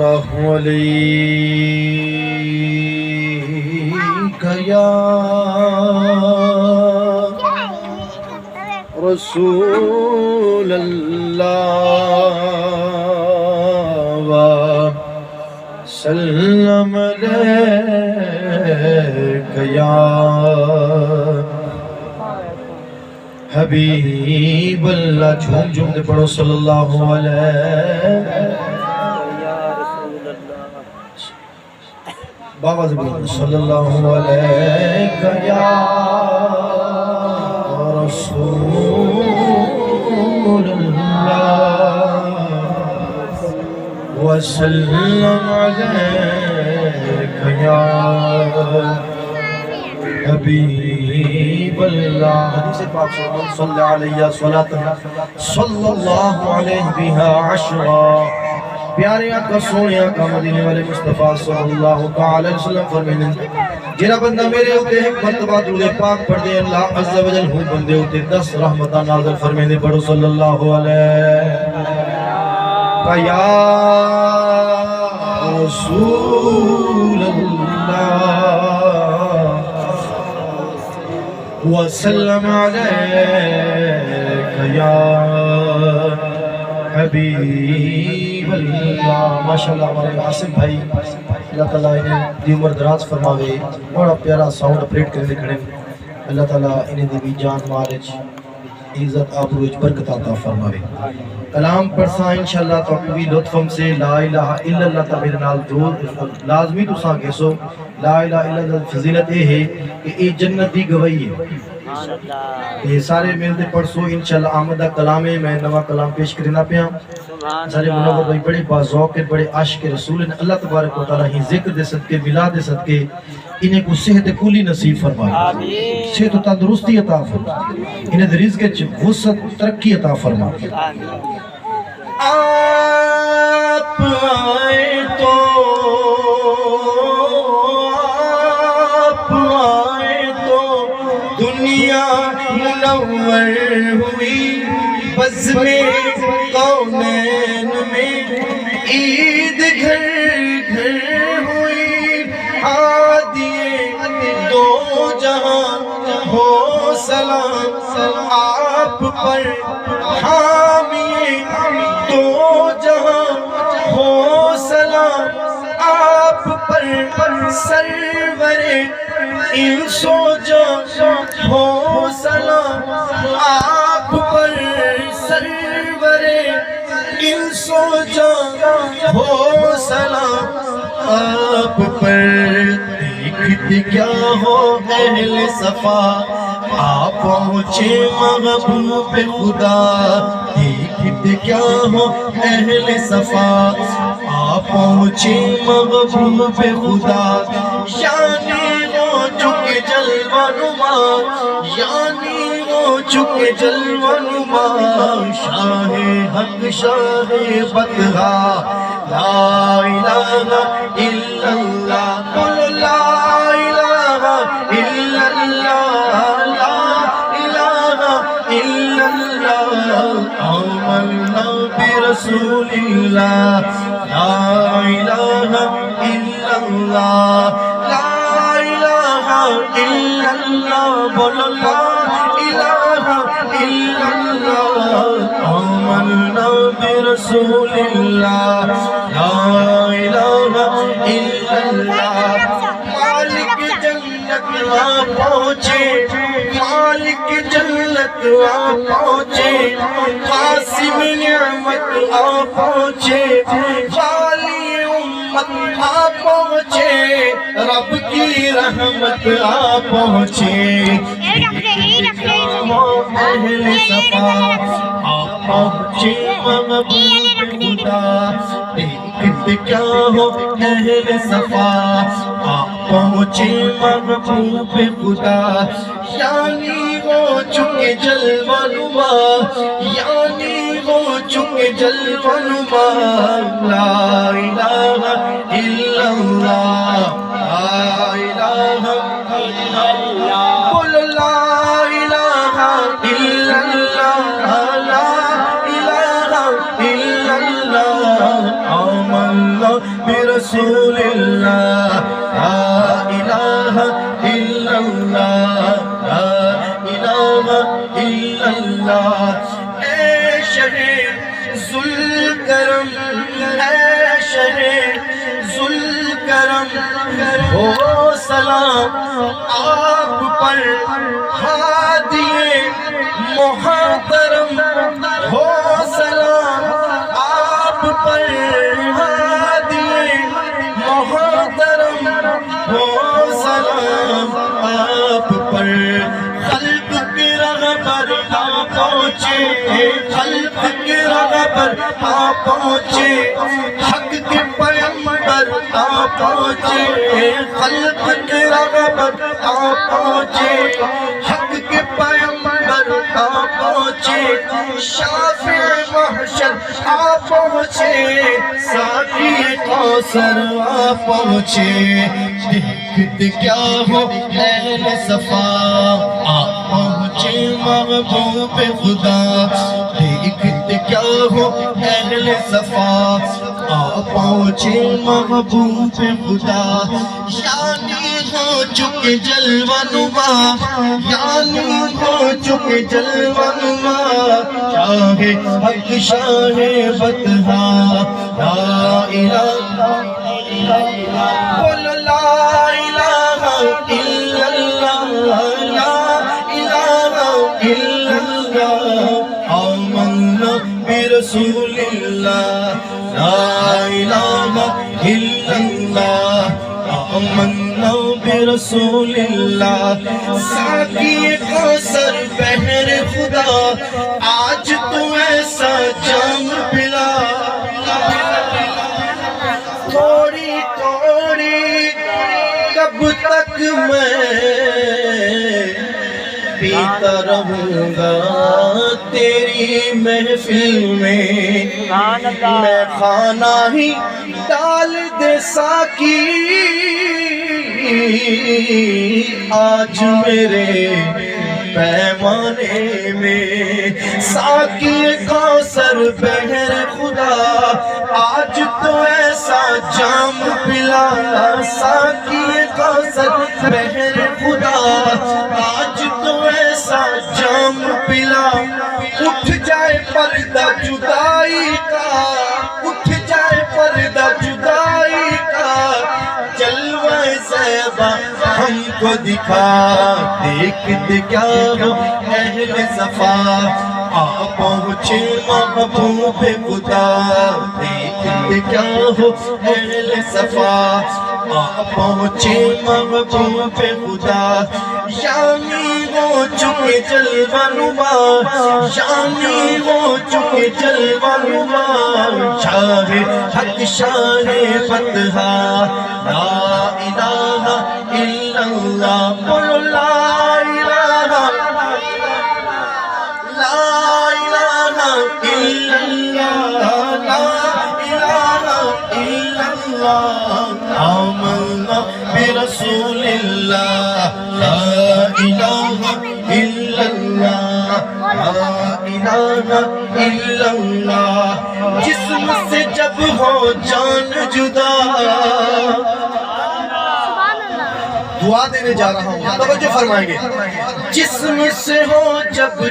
الله عليك يا رسول الله وسلم عليك يا حبیب اللہ. جھوم جھوم دے پڑھو صلی اللہ علیہ بابا زبان صلی اللہ علیہ یا رسول اللہ وسلم علیہ یا حبیب اللہ. حدیث پاک صلی علیہ صلی اللہ علیہ بہا عشرہ. پیارے آقا سونے آقا مدینے والے مصطفیٰ صلی اللہ علیہ وسلم فرمینے جنہ بندہ میرے ہوتے ہیں مرتبہ درود پاک پڑھ دے اللہ عز و جل ہوں بندے ہوتے 10 رحمتہ نازل فرمینے پڑھو صلی اللہ علیہ یا رسول اللہ وسلم علیک یا حبیب اللہ. ماشاءاللہ ہمارے عاصم بھائی اللہ تعالیٰ انہیں دی عمر دراز فرماوے. بڑا پیارا ساؤنڈ اپریٹ کرنے کھڑے. اللہ تعالیٰ انہیں دی جان مالج عزت آبروج برکت عطا فرماوے. کلام پڑھسا انشاءاللہ تو بھی لطفم سے لا الہ الا اللہ تا میرے نال دور لازمی تو ساں کہسو لا الہ الا اللہ فضیلت یہ ہے کہ یہ جنت دی گواہی ہے. یہ سارے ملتے پڑھسو انشاءاللہ آمدہ کلام ہے. میں نوا کلام پیش کرنا پیا. سارے منور بھائی بڑے بازوق کے بڑے عاشق رسول ہیں. اللہ تبارک و تعالیٰ ہی ذکر دے صدقے ملاد دے صدقے انہیں کو صحت کلی نصیب فرمائے. صحت و تندرستی عطا فرمائے. انہیں رزق وسعت ترقی عطا فرمائے. آپ آئے تو دنیا منور ہوئی. بزم کونین میں عید گھر گھر ہوئی. ہادیے دو جہاں ہو سلام آپ پر. حامیے دو جہاں ہو سلام آپ پر. سرور انس و جان ہو سلام آپ پر. سرور انس و جان ہو سلام آپ پر. دیکھتے کیا ہو اہل صفا آپ پہنچے محبوب خدا. دیکھتے کیا ہو اہل صفا آپ پہنچے محبوب خدا. یعنی وہ چکے جلوہ نما یعنی وہ چکے جلوہ نما. شاہ حق شاہ بدغا لا الہ الا اللہ. قل لا الہ الا اللہ لا الہ الا اللہ. آمنا برسول اللہ لا الہ الا اللہ لا الہ الا اللہ. بولو لا الہ الا اللہ. آمنا برسول اللہ لا الہ الا اللہ. مالک جنت آ پہنچے مالک جنت آ پہنچے. قاسم نعمت آ پہنچے. والی امت آ پہنچے. رب کی رحمت آ پہنچے. اہل صفا آ پہنچے محبوب خدا. دیکھتے کیا ہو اہل صفا آ پہنچے محبوب خدا. یعنی وہ چکے جلوہ نما یعنی وہ چکے جلوہ نما. لا الہ الا اللہ لا الہ الا اللہ. بولو لا الہ الا اللہ لا الہ الا اللہ. آمنا برسول اللہ لا الہ الا اللہ لا الہ الا اللہ اے شہ ذوالکرم اے شہ ذوالکرم ہو سلام آپ پر ہادی محترم ہو سلام آپ پر ہادی محترم ہو سلام آپ پر خلق کی رغبت آ پہنچے خلق کی رغبت آ پہنچے حق کے پیغمبر آ پہنچے خلق کی رغبت آ پہنچے حق کے پیغمبر آ پہنچے شافع محشر آ پہنچے ساقی کوثر آ پہنچے دیکھتے کیا ہو اہل صفا آ پہنچے محبوب خدا دیکھتے کیا ہو اہل صفا آ پہنچے محبوب خدا یعنی ہو چکے جلوہ نما یعنی ہو چکے جلوہ نما شاہ حق شاہ بطحا لا الہ الا اللہ بولو لا الہ الا اللہ لا الہ الا اللہ آمنا برسول اللہ لا الہ الا اللہ آمنا برسول اللہ ساقی کوثر بحر خدا آج تو ایسا جام پلا تھوڑی تھوڑی کب تک میں پیتا رہوں گا تیری محفل میں خانہ ہی ڈال دے ساقی آج میرے پیمانے میں ساقی کوثر بحر خدا آج تو ایسا جام پلا ساقی کوثر بحر خدا آج تو ایسا جام پلا اٹھ جائے پردہ جدائی کا اٹھ جائے پردہ جدائی کا جلوہ زیبا ہم کو دکھا دیکھتے کیا ہو اہل صفا آ پہنچے محبوب خدا دیکھتے کیا ہو اہل صفا آ پہنچے محبوب خدا یعنی ہو چکے جلوہ نما یعنی ہو چکے جلوہ نما شاہ حق شاہ بطحا لا الہ الا اللہ بولو لا الہ الا اللہ لا الہ الا اللہ آمنا برسول اللہ لا الہ الا اللہ لا الہ الا اللہ جسم سے جب ہو جان جدا دعا دینے جا رہا ہوں توجہ فرمائیں گے جسم سے ہو جب